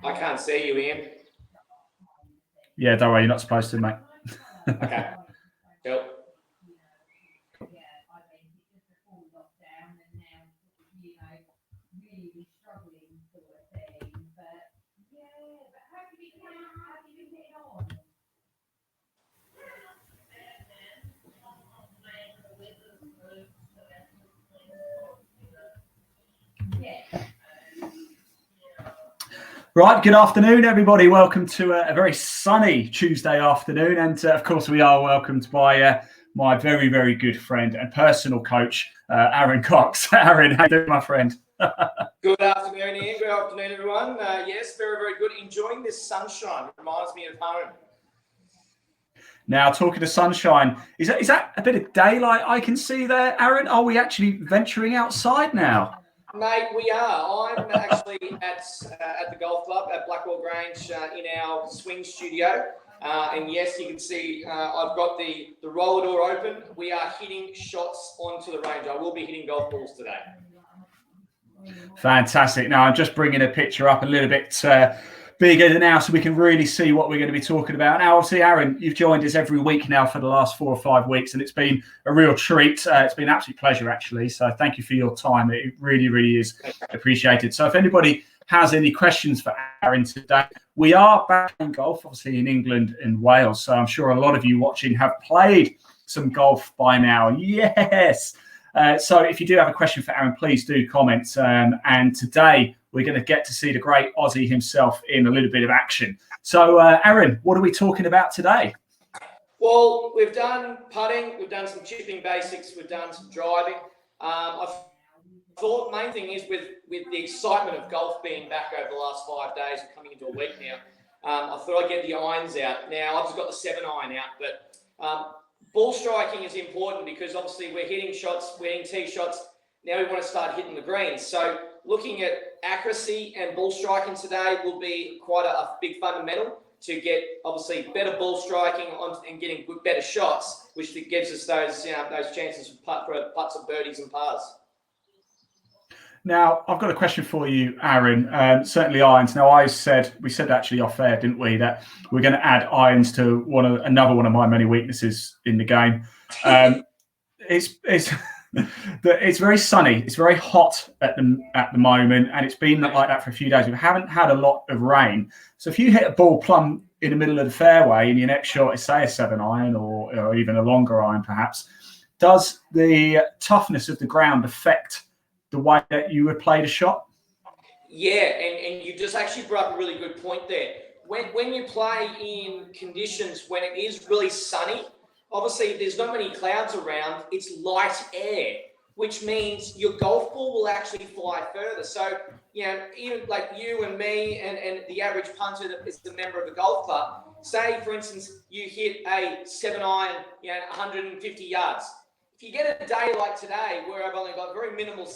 I can't see you, Ian. Yeah, don't worry, you're not supposed to, mate. Okay. Yep. Right, good afternoon, everybody. Welcome to a very sunny Tuesday afternoon. And of course, we are welcomed by my very, very good friend and personal coach, Aaron Cox. Aaron, how you doing, my friend? Good afternoon, Ian. Good afternoon, everyone. Yes, very, very good. Enjoying this sunshine. Reminds me of home. Now, talking of sunshine, is that a bit of daylight I can see there, Aaron? Are we actually venturing outside now? Mate, we are. I'm actually at the golf club at Blackwell Grange in our swing studio. And yes, you can see I've got the roller door open. We are hitting shots onto the range. I will be hitting golf balls today. Fantastic. Now, I'm just bringing a picture up a little bit bigger now so we can really see what we're going to be talking about. Now, obviously, Aaron, you've joined us every week now for the last 4 or 5 weeks, and it's been a real treat. It's been an absolute pleasure, actually. So thank you for your time. It really, really is appreciated. So if anybody has any questions for Aaron today, we are back in golf, obviously in England and Wales. So I'm sure a lot of you watching have played some golf by now. Yes. So if you do have a question for Aaron, please do comment. And today we're going to get to see the great Aussie himself in a little bit of action. So Aaron, what are we talking about today? Well, we've done putting, we've done some chipping basics, we've done some driving. I thought the main thing is with the excitement of golf being back over the last 5 days, we're coming into a week now, I thought I'd get the irons out. Now, I've just got the 7-iron out, but ball striking is important because obviously we're hitting shots, we're hitting tee shots. Now we want to start hitting the greens. So looking at accuracy and ball striking today will be quite a big fundamental to get obviously better ball striking and getting better shots, which gives us those chances for putts and birdies and pars. Now, I've got a question for you, Aaron. Certainly irons. Now, we said actually off air, didn't we, that we're going to add irons to another one of my many weaknesses in the game. It's very sunny. It's very hot at the moment, and it's been like that for a few days. We haven't had a lot of rain. So if you hit a ball plumb in the middle of the fairway and your next shot is, say, a 7-iron or even a longer iron, perhaps, does the toughness of the ground affect the way that you would play the shot? Yeah, and you just actually brought up a really good point there. When you play in conditions when it is really sunny, obviously there's not many clouds around, it's light air, which means your golf ball will actually fly further. So, even like you and me and the average punter that is the member of the golf club, say, for instance, you hit a 7-iron, 150 yards. If you get a day like today where I've only got very minimal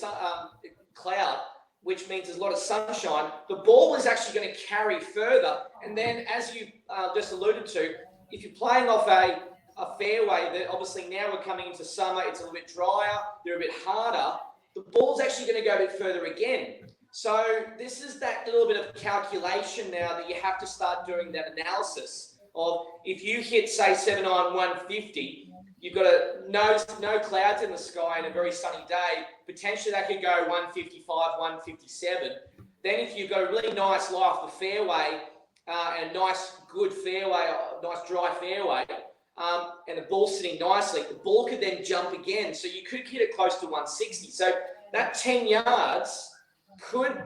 cloud, which means there's a lot of sunshine, the ball is actually going to carry further. And then, as you just alluded to, if you're playing off a fairway that obviously now we're coming into summer, it's a little bit drier, they're a bit harder, the ball's actually going to go a bit further again. So this is that little bit of calculation now that you have to start doing that analysis of if you hit, say, 7-iron 150, you've got no clouds in the sky and a very sunny day. Potentially that could go 155, 157. Then if you've got a really nice lie off the fairway and a nice good fairway, nice dry fairway, and the ball's sitting nicely, the ball could then jump again. So you could hit it close to 160. So that 10 yards could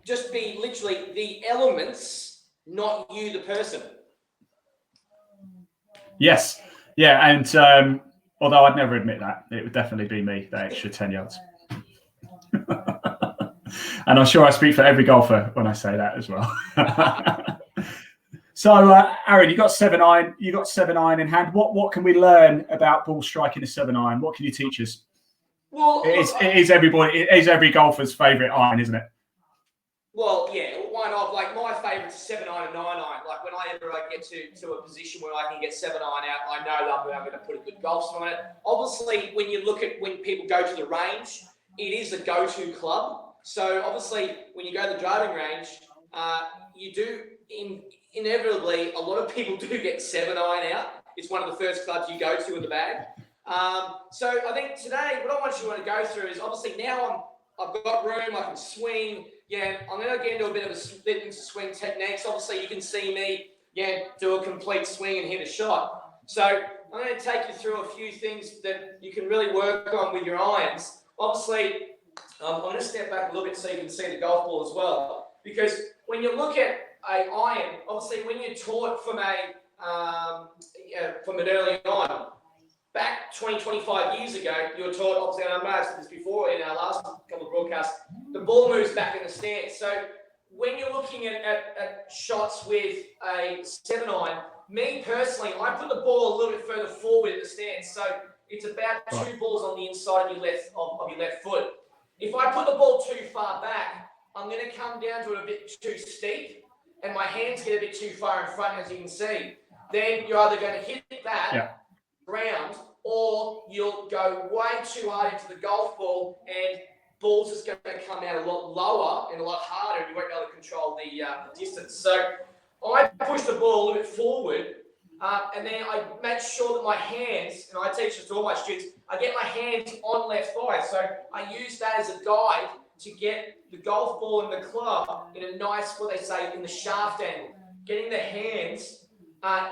just be literally the elements, not you, the person. Yes. Yeah, and although I'd never admit that, it would definitely be me, that extra 10 yards. And I'm sure I speak for every golfer when I say that as well. So, Aaron, you got 7-iron in hand. What can we learn about ball striking a 7-iron? What can you teach us? Well, it is every golfer's favourite iron, isn't it? Well, yeah, why not? Like, my favourite's 7-iron and 9-iron. Like, whenever I get to a position where I can get 7-iron out, I know that I'm going to put a good golf swing on it. Obviously, when you look at when people go to the range, it is a go-to club. So obviously, when you go to the driving range, you do inevitably, a lot of people do get 7-iron out. It's one of the first clubs you go to in the bag. So I think today, what I want to go through is obviously now I've got room, I can swing. Yeah, I'm going to get into a bit of a split into swing techniques. Obviously, you can see me, do a complete swing and hit a shot. So I'm going to take you through a few things that you can really work on with your irons. Obviously, I'm going to step back a little bit so you can see the golf ball as well. Because when you look at an iron, obviously when you're taught from an early on, back 20, 25 years ago, you were taught, obviously, and I may have said this before in our last couple of broadcasts, the ball moves back in the stance. So when you're looking at shots with a 7-iron, me personally, I put the ball a little bit further forward in the stance. So it's about 2 balls on the inside of your left foot. If I put the ball too far back, I'm going to come down to it a bit too steep, and my hands get a bit too far in front, as you can see. Then you're either going to hit that ground, or you'll go way too hard into the golf ball, and ball's just going to come out a lot lower and a lot harder, and you won't be able to control the distance. So I push the ball a little bit forward, and then I make sure that my hands, and I teach this to all my students, I get my hands on left thigh. So I use that as a guide to get the golf ball and the club in a nice, what they say, in the shaft angle. Getting the hands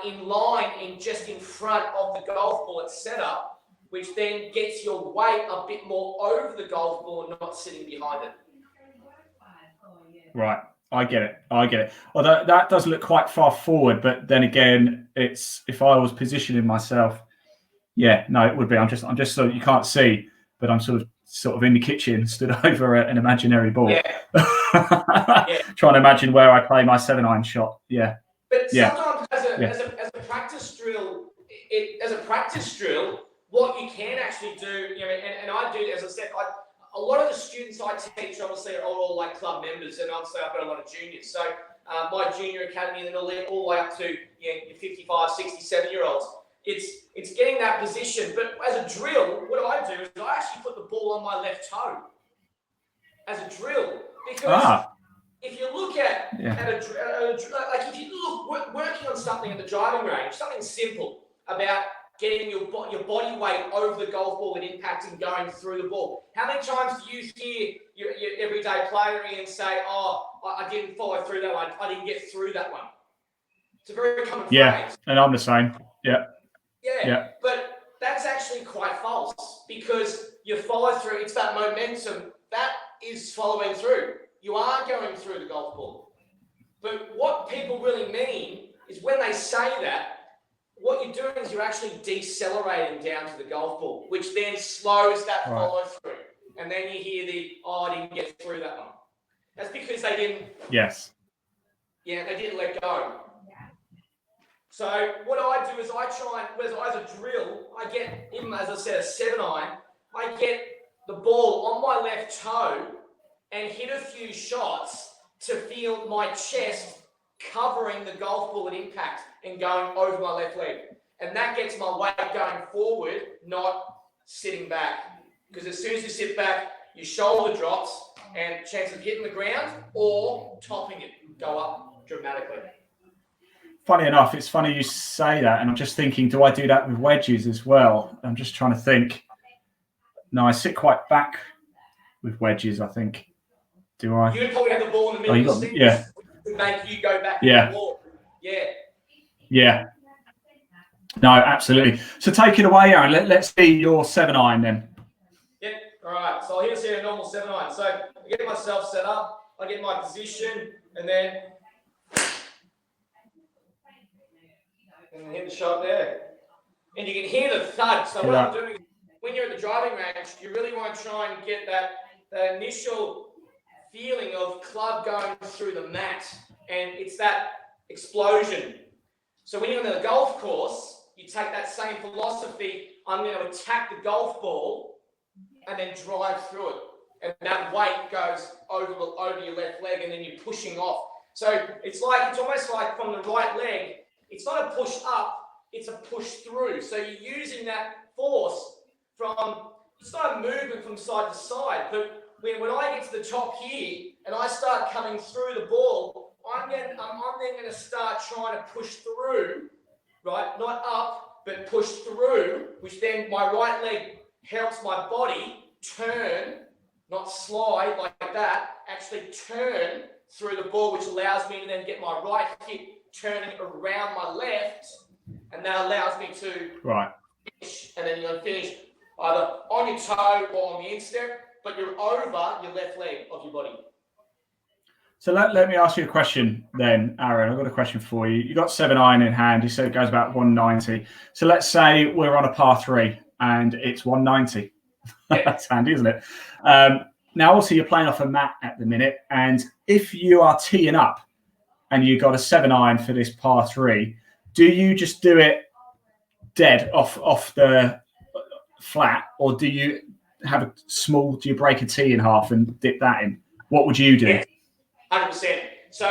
in line just in front of the golf ball at setup, which then gets your weight a bit more over the golf ball and not sitting behind it. Right. I get it. Although that does look quite far forward, but then again, it's if I was positioning myself, it would be. I'm just so you can't see, but I'm sort of in the kitchen, stood over an imaginary ball, trying to imagine where I play my 7-iron shot. Yeah. But sometimes as a practice drill, what you can actually do, and I do, as I said, a lot of the students I teach, obviously, are all like club members, and obviously I've got a lot of juniors. So my junior academy and then all the way up to your 55, 67-year-olds. It's getting that position. But as a drill, what I do is I actually put the ball on my left toe as a drill. Because if you look at if you look working on something at the driving range, something simple about getting your body weight over the golf ball and impact and going through the ball. How many times do you hear your everyday player and say, I didn't follow through that one, I didn't get through that one? It's a very common phrase. And I'm the same. Yeah, but that's actually quite false, because you follow through, it's that momentum, that is following through. You are going through the golf ball. But what people really mean is when they say that, what you're doing is you're actually decelerating down to the golf ball, which then slows that follow through. And then you hear I didn't get through that one. That's because they didn't. Yes. Yeah, they didn't let go. So what I do is I try and, as a drill, I get, even as I said, a 7-iron, I get the ball on my left toe and hit a few shots to feel my chest covering the golf ball at impact and going over my left leg. And that gets my weight going forward, not sitting back. Because as soon as you sit back, your shoulder drops and chance of hitting the ground or topping it go up dramatically. Funny enough, it's funny you say that, and I'm just thinking, do I do that with wedges as well? I'm just trying to think. No, I sit quite back with wedges, I think. Do I? You'd probably have the ball in the middle of the stance to make you go back to the ball. Yeah. No, absolutely. So take it away, Aaron. Let's see your 7-iron then. Yep. All right. So here's a normal 7-iron. So I get myself set up, I get my position, and then hit the shot there. And you can hear the thud. So what I'm doing is, when you're at the driving range, you really want to try and get that initial feeling of club going through the mat, and it's that explosion. So when you're on the golf course, you take that same philosophy. I'm going to attack the golf ball and then drive through it, and that weight goes over your left leg, and then you're pushing off. So it's almost like from the right leg. It's not a push up, it's a push through. So you're using that force from, it's not a movement from side to side, but when I get to the top here and I start coming through the ball, I'm then going to start trying to push through, right? Not up, but push through, which then my right leg helps my body turn, not slide like that, actually turn through the ball, which allows me to then get my right hip turning around my left, and that allows me to finish, and then you're going to finish either on your toe or on the instep, but you're over your left leg of your body. So let me ask you a question then, Aaron. I've got a question for you. You got 7 iron in hand. You said it goes about 190. So let's say we're on a par 3 and it's 190. Yeah. That's handy, isn't it? Now, also, you're playing off a mat at the minute. And if you are teeing up and you got a 7 iron for this par 3, do you just do it dead off the flat, or do you have a small, do you break a tee in half and dip that in? What would you do? Yeah. 100%. So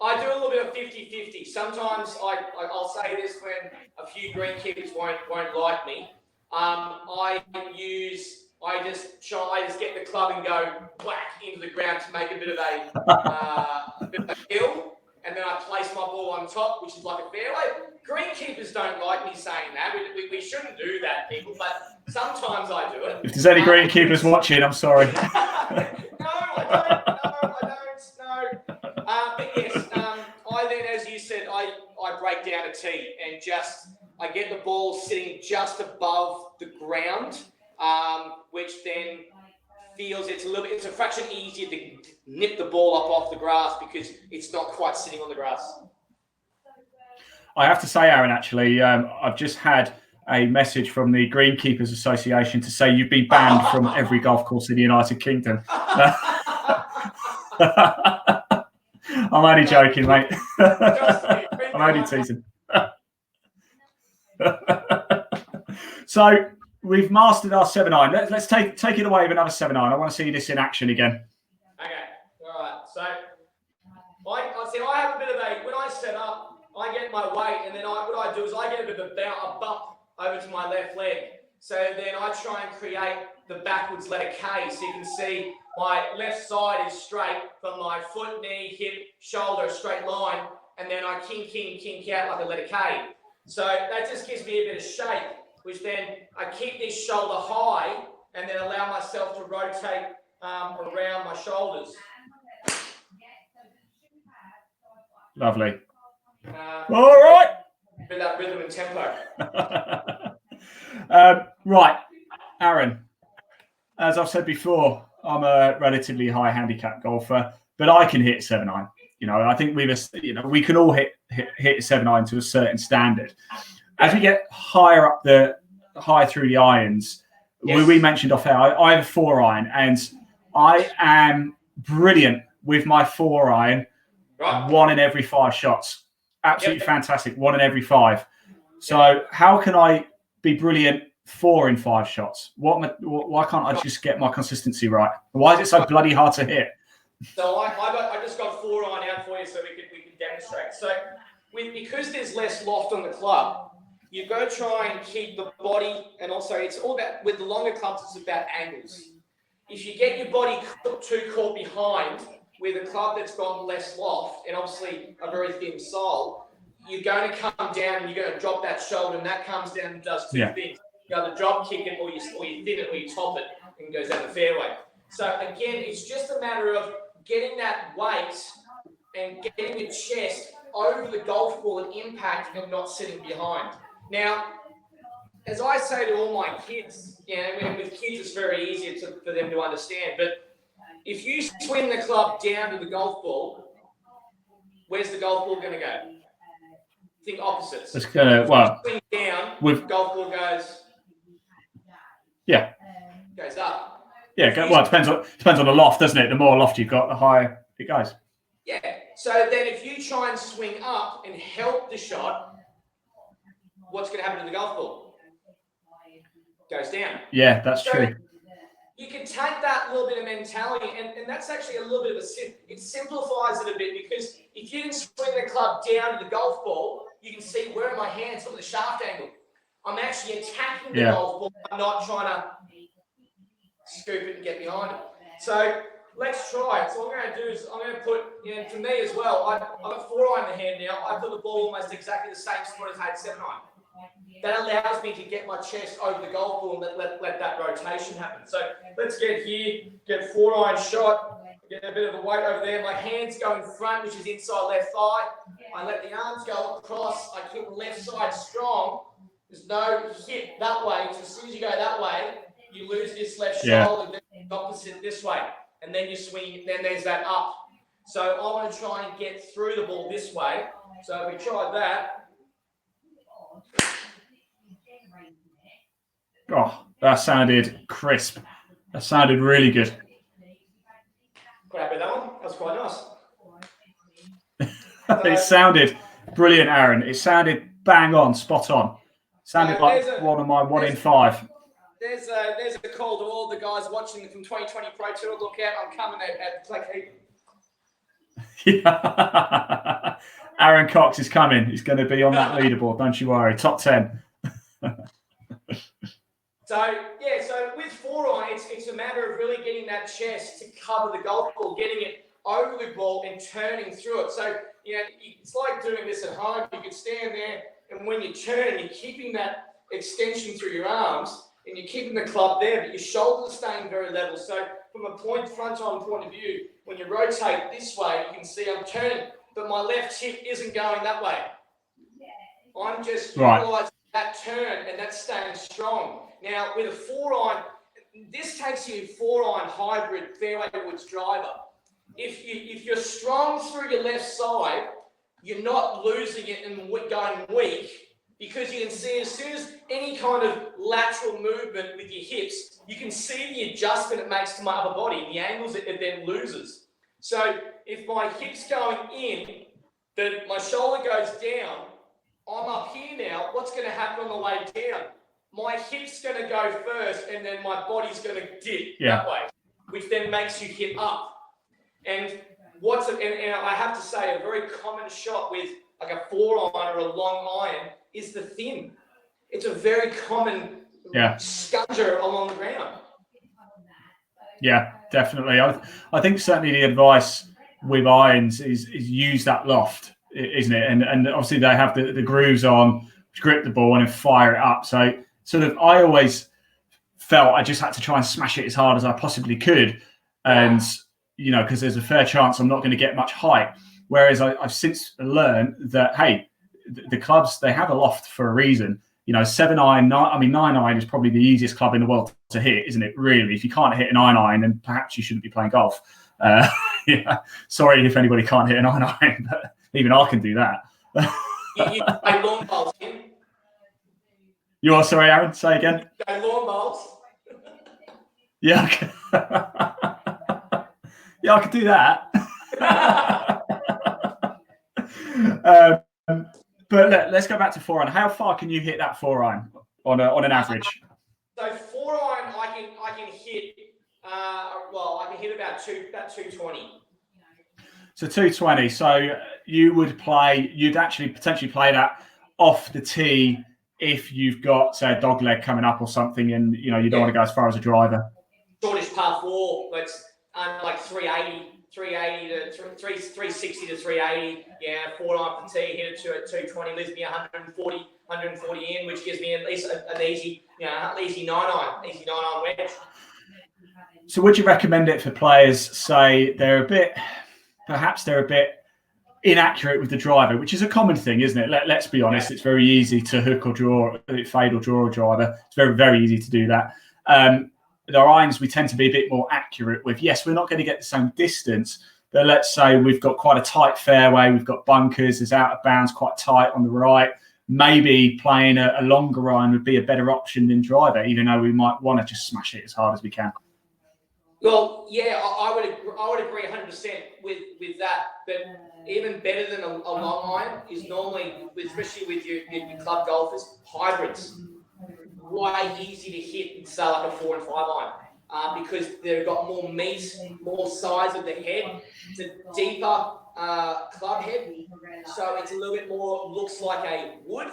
I do a little bit of 50-50. Sometimes I'll say this when a few greenkeepers won't like me. I just get the club and go whack into the ground to make a bit of a hill, and then I place my ball on top, which is like a fairway. Greenkeepers don't like me saying that. We shouldn't do that, people, but sometimes I do it. If there's any greenkeepers watching, I'm sorry. No, I don't. But yes, I then, as you said, I break down a tee and I get the ball sitting just above the ground, which then feels it's a fraction easier to nip the ball up off the grass because it's not quite sitting on the grass. I have to say, Aaron, actually, I've just had a message from the Greenkeepers Association to say you've been banned from every golf course in the United Kingdom. I'm only joking, mate. I'm only teasing. So we've mastered our 7 iron. Let's take it away with another 7 iron. I want to see this in action again. Okay, all right. So I have a bit of when I set up, I get my weight, and then what I do is I get a bit of a bump over to my left leg. So then I try and create the backwards letter K. So you can see my left side is straight from my foot, knee, hip, shoulder, a straight line, and then I kink out like a letter K. So that just gives me a bit of shape, which then I keep this shoulder high and then allow myself to rotate around my shoulders. Lovely. All right. With that rhythm and tempo. Right, Aaron. As I've said before, I'm a relatively high handicap golfer, but I can hit 7 iron. You know, I think we can all hit 7 iron to a certain standard. As we get higher through the irons, yes. we mentioned off air, I have a 4 iron, and I am brilliant with my 4 iron. Right. 1 in every 5 shots. Absolutely fantastic. 1 in every 5. So how can I be brilliant 4 in 5 shots? Why can't I just get my consistency right? Why is it so bloody hard to hit? So I just got 4 iron out for you so we can demonstrate. So because there's less loft on the club, you've got to try and keep the body, and also it's all about, with the longer clubs, it's about angles. If you get your body too caught behind with a club that's got less loft and obviously a very thin sole, you're going to come down and you're going to drop that shoulder, and that comes down and does 2 things. You either drop kick it, or you thin it, or you top it, and it goes down the fairway. So again, it's just a matter of getting that weight and getting your chest over the golf ball and impact and not sitting behind. Now, as I say to all my kids, with kids it's very easy for them to understand, but if you swing the club down to the golf ball, where's the golf ball going to go? Think opposites. It's going to, swing down, the golf ball goes. Yeah. Goes up. Yeah. It depends on the loft, doesn't it? The more loft you've got, the higher it goes. Yeah. So then, if you try and swing up and help the shot, what's going to happen to the golf ball? Goes down. Yeah, that's true. You can take that little bit of mentality, and that's actually a little bit of it simplifies it a bit, because if you can swing the club down to the golf ball, you can see where are my hands on the shaft angle. I'm actually attacking the golf ball. I'm not trying to scoop it and get behind it. So let's try it. So what I'm going to do is I'm going to put, for me as well, I've got 4 iron in the hand now. I put the ball almost exactly the same spot as I had 7 iron. That allows me to get my chest over the golf ball and let that rotation happen. So let's get here, get 4 iron shot, get a bit of a weight over there. My hands go in front, which is inside left thigh. I let the arms go across. I keep the left side strong. There's no hit that way. So as soon as you go that way, you lose this left shoulder, then the opposite this way. And then you swing, then there's that up. So I want to try and get through the ball this way. So if we try that. Oh, that sounded crisp. That sounded really good. Grab that one. That was quite nice. It sounded brilliant, Aaron. It sounded bang on, spot on. Sounded like one of my 1 in 5. There's a call to all the guys watching from 2020 Pro Tour. Look out, I'm coming at Blackheath. Yeah. Aaron Cox is coming. He's going to be on that leaderboard, don't you worry. Top 10. So with 4 iron, it's a matter of really getting that chest to cover the golf ball, getting it over the ball and turning through it. So, it's like doing this at home. You can stand there, and when you turn, you're keeping that extension through your arms, and you're keeping the club there, but your shoulders are staying very level. So from a front-on point of view, when you rotate this way, you can see I'm turning, but my left hip isn't going that way. I'm just utilising that turn, and that's staying strong. Now, with a 4 iron, this takes you 4 iron hybrid fairway woods driver. If you're strong through your left side, you're not losing it and going weak, because you can see as soon as any kind of lateral movement with your hips, you can see the adjustment it makes to my upper body, the angles it then loses. So if my hip's going in, my shoulder goes down, I'm up here now, what's going to happen on the way down? My hip's going to go first, and then my body's going to dip that way, which then makes you hit up. And and I have to say, a very common shot with like a 4 iron or a long iron is the thin. It's a very common scunger along the ground. Yeah, definitely. I think certainly the advice with irons is use that loft, isn't it? And obviously they have the grooves on, grip the ball and then fire it up. So sort of I always felt I just had to try and smash it as hard as I possibly could. And, because there's a fair chance I'm not going to get much height. Whereas I've since learned that, hey, the clubs, they have a loft for a reason. 7 iron, 9 iron is probably the easiest club in the world to hit, isn't it? Really, if you can't hit an 9 iron, then perhaps you shouldn't be playing golf. Sorry if anybody can't hit an 9 iron, but even I can do that. You play lawn bowls, Tim? You are sorry, Aaron? Say again. Go lawn bowls. Yeah. Yeah, I could do that. But let's go back to 4 iron. How far can you hit that 4 iron on an average? So 4 iron, I can hit. I can hit about 220. So 220. So you'd actually potentially play that off the tee if you've got, say, a dog leg coming up or something, and you don't want to go as far as a driver. Shortish par 4, but it's like 380 to 360 to 380. Yeah, 4 iron per tee, hit it to at 220, leaves me 140 in, which gives me at least an easy 9 iron wedge. So would you recommend it for players, say they're a bit inaccurate with the driver, which is a common thing, isn't it? Let's be honest, it's very easy to hook or draw, fade or draw a driver. It's very, very easy to do that. With our irons, we tend to be a bit more accurate with, yes, we're not going to get the same distance, but let's say we've got quite a tight fairway, we've got bunkers, there's out of bounds quite tight on the right. Maybe playing a longer iron would be a better option than driver, even though we might want to just smash it as hard as we can. Well, yeah, I would agree 100% with that. But even better than a long iron is normally, especially with your club golfers, hybrids. Way easy to hit in, say, like a 4 and 5 iron, because they've got more meat, more size of the head. It's a deeper club head, so it's a little bit more, looks like a wood,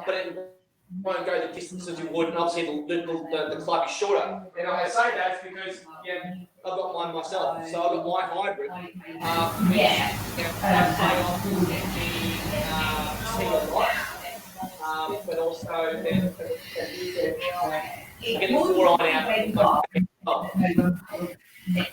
but won't go the distance as you would, and obviously the club is shorter. And I say that because I've got mine myself, so I've got my hybrid. I play off the tee a lot, but also getting the 4-iron out.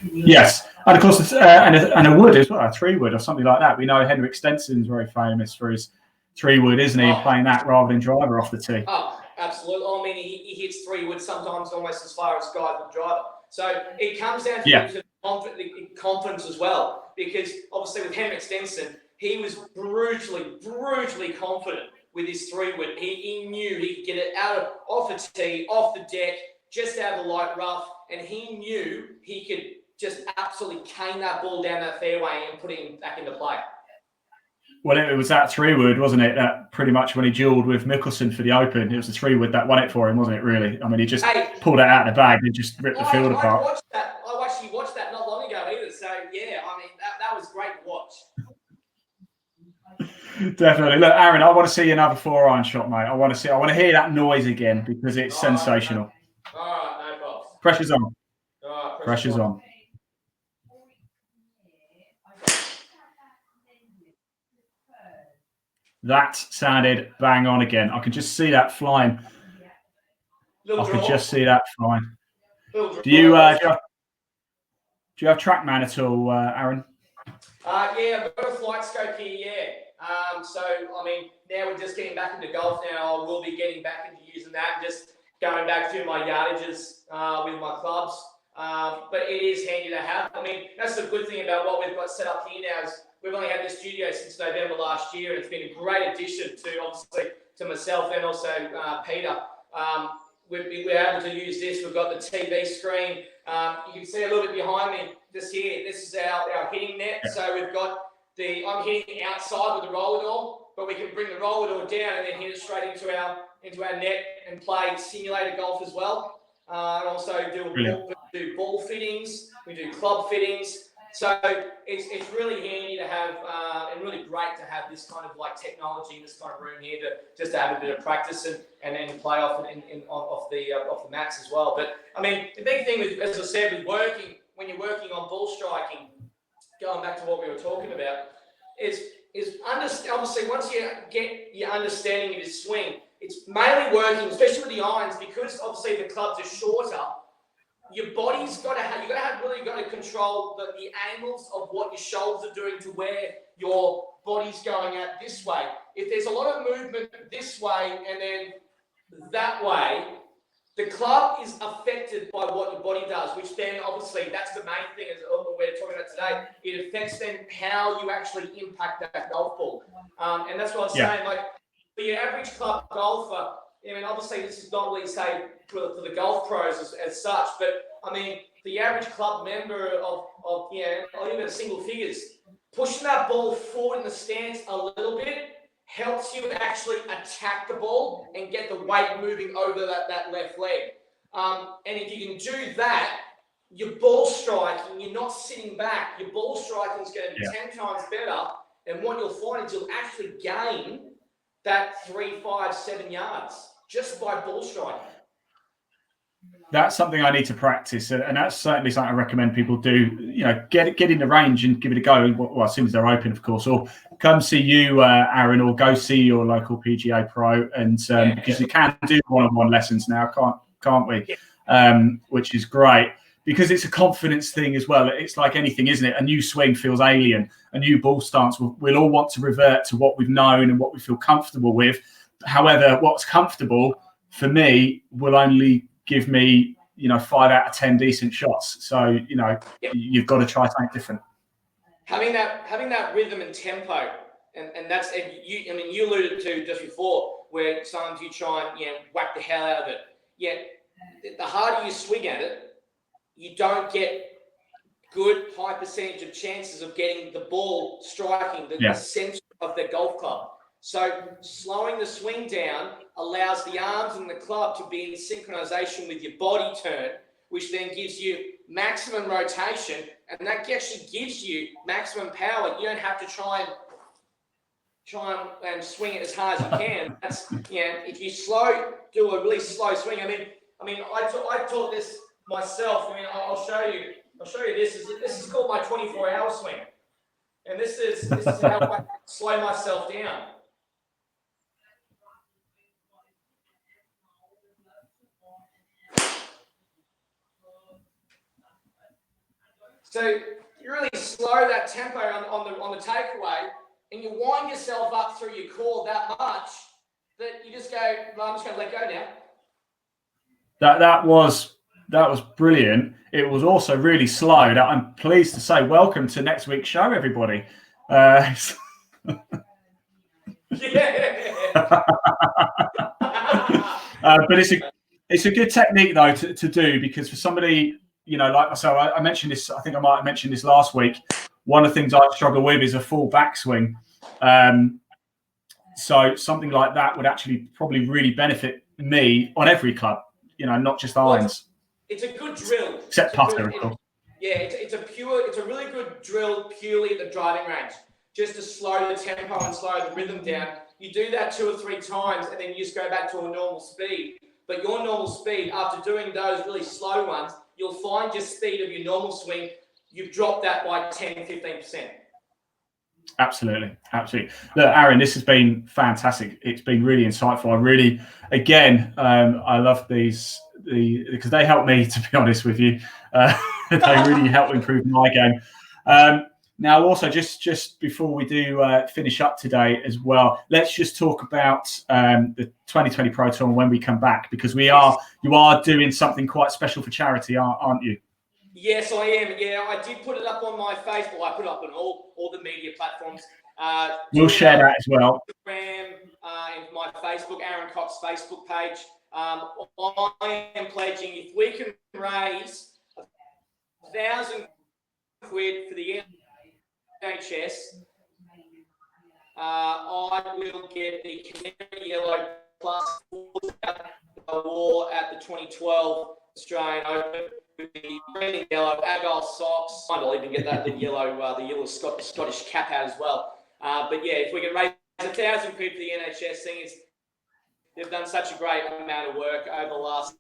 Yes, and of course, and a wood as well, a 3-wood or something like that. We know Henrik Stenson's very famous for his 3-wood, isn't he? Playing that rather than driver off the tee. Oh, absolutely. I mean, he hits 3-wood sometimes almost as far as guys with driver. So it comes down to confidence as well, because obviously with Henrik Stenson, he was brutally confident with his 3-wood. He knew he could get it off the tee, off the deck, just out of the light rough, and he knew he could just absolutely cane that ball down that fairway and put it back into play. Well, it was that 3-wood, wasn't it? That pretty much when he duelled with Mickelson for the Open, it was the 3-wood that won it for him, wasn't it? Really, I mean, he just pulled it out of the bag and just ripped the field apart. I actually watched that not long ago either. So yeah, I mean that was great to watch. Definitely. Look, Aaron, I want to see another 4-iron shot, mate. I want to hear that noise again because it's sensational. All right, no problems. Pressure's on. All right, pressure's on. That sounded bang on again. I can just see that flying. I could just see that flying. Do you have TrackMan at all, Aaron? Yeah, I've got a flight scope here, yeah. So, I mean, now we're just getting back into golf now. I will be getting back into using that and just going back to my yardages with my clubs. But it is handy to have. I mean, that's the good thing about what we've got set up here now is we've only had this studio since November last year, and it's been a great addition to, obviously, to myself and also Peter. We're able to use this. We've got the TV screen. You can see a little bit behind me, just here. This is our hitting net. Yeah. So we've got I'm hitting outside with the roller door, but we can bring the roller door down and then hit it straight into our net and play simulated golf as well. And also do ball fittings. We do club fittings. So it's really handy to have and really great to have this kind of like technology in this kind of room here to have a bit of practice and then play off off the mats as well. But I mean, the big thing with, as I said, when you're working on ball striking, going back to what we were talking about, is obviously once you get your understanding of your swing, it's mainly working, especially with the irons, because obviously the clubs are shorter. Your body's got to control the angles of what your shoulders are doing to where your body's going at this way. If there's a lot of movement this way and then that way, the club is affected by what your body does, which then obviously that's the main thing is what we're talking about today. It affects then how you actually impact that golf ball. And that's what I'm saying. Like for your average club golfer, I mean, obviously this is not really say for the golf pros as such, but I mean, the average club member of or even single figures, pushing that ball forward in the stance a little bit helps you actually attack the ball and get the weight moving over that left leg. And if you can do that, your ball striking, you're not sitting back, your ball striking is going to be 10 times better. And what you'll find is you'll actually gain that 3, 5, 7 yards just by ball striking. That's something I need to practice, and that's certainly something I recommend people do. Get in the range and give it a go. Well, as soon as they're open, of course, or come see you, Aaron, or go see your local PGA pro, and because you can do one-on-one lessons now, can't we? Which is great because it's a confidence thing as well. It's like anything, isn't it? A new swing feels alien. A new ball stance. We'll all want to revert to what we've known and what we feel comfortable with. However, what's comfortable for me will only give me 5 out of 10 decent shots. So you've got to try something different. Having that rhythm and tempo, and that's you alluded to just before where sometimes you try and whack the hell out of it. Yet the harder you swing at it, you don't get good high percentage of chances of getting the ball striking the center of the golf club. So slowing the swing down allows the arms and the club to be in synchronization with your body turn, which then gives you maximum rotation, and that actually gives you maximum power. You don't have to try and try and swing it as hard as you can. That's, if you do a really slow swing. I mean, I taught this myself. I mean, I'll show you this. This is called my 24-hour swing, and this is how I slow myself down. So you really slow that tempo on the takeaway, and you wind yourself up through your core that much that you just go, well, I'm just going to let go now. That was brilliant. It was also really slow. I'm pleased to say, welcome to next week's show, everybody. Yeah. But it's a good technique though to do, because for somebody, like myself, I mentioned this. I think I might have mentioned this last week. One of the things I struggle with is a full backswing. So something like that would actually probably really benefit me on every club. Not just irons. It's a good drill. Except putter, of course. Yeah, it's a really good drill purely at the driving range, just to slow the tempo and slow the rhythm down. You do that 2 or 3 times, and then you just go back to a normal speed. But your normal speed, after doing those really slow ones, you'll find your speed of your normal swing, you've dropped that by 10-15%. Absolutely. Look, Aaron, this has been fantastic. It's been really insightful. I love these because they help me, to be honest with you. They really help improve my game. Now, also, just before we do finish up today as well, let's just talk about the 2020 Pro Tour when we come back, because you are doing something quite special for charity, aren't you? Yes, I am. Yeah, I did put it up on my Facebook. I put it up on all the media platforms. We'll share that as well. Instagram and my Facebook, Aaron Cox Facebook page. I am pledging, if we can raise £1,000 for the NHS, I will get the Canary Yellow Plus award at the 2012 Australian Open with the green and yellow Agile socks. I'll even get that the yellow Scottish cap out as well. But yeah, if we can raise £1,000 for the NHS, they've done such a great amount of work over the last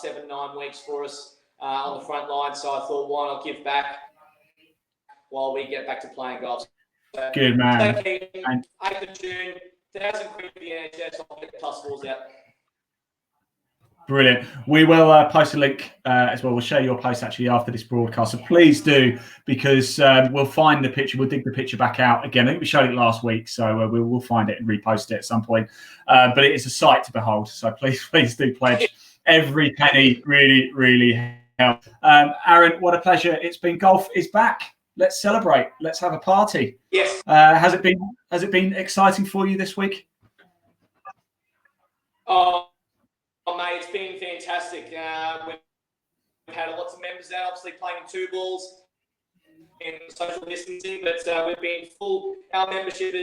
7-9 weeks for us on the front line. So I thought, why not give back while we get back to playing golf. So, good man. 8th of June, £1,000 for the NHS. I'll get the plus balls out. Brilliant. We will post a link as well. We'll share your post actually after this broadcast. So please do, because we'll find the picture. We'll dig the picture back out again. I think we showed it last week, so we'll find it and repost it at some point. But it is a sight to behold. So please do pledge. Every penny really, really helps. Aaron, what a pleasure it's been. Golf is back. Let's celebrate. Let's have a party. Yes. Has it been exciting for you this week? Oh, mate, it's been fantastic. We've had lots of members out, obviously playing 2 balls and social distancing, but we've been full. Our membership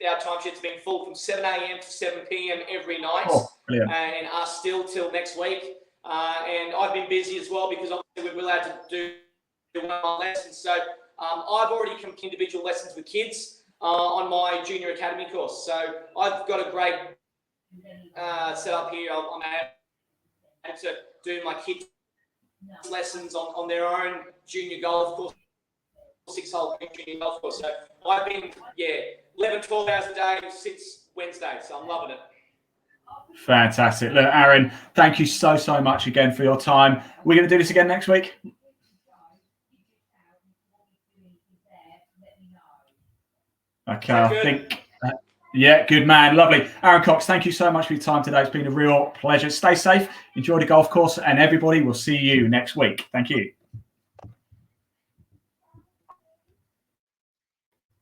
our time sheet's been full from 7 a.m. to 7 p.m. every night, and are still till next week. And I've been busy as well, because obviously we're allowed to do one lesson. So I've already come to individual lessons with kids on my junior academy course. So I've got a great set up here. I'm able to do my kids' lessons on their own junior golf course, 6-hole junior golf course. So I've been 11-12 hours a day since Wednesday. So I'm loving it. Fantastic. Look, Aaron, thank you so much again for your time. We're going to do this again next week. Okay, I think. Yeah, good man. Lovely. Aaron Cox, thank you so much for your time today. It's been a real pleasure. Stay safe, enjoy the golf course, and everybody will see you next week. Thank you.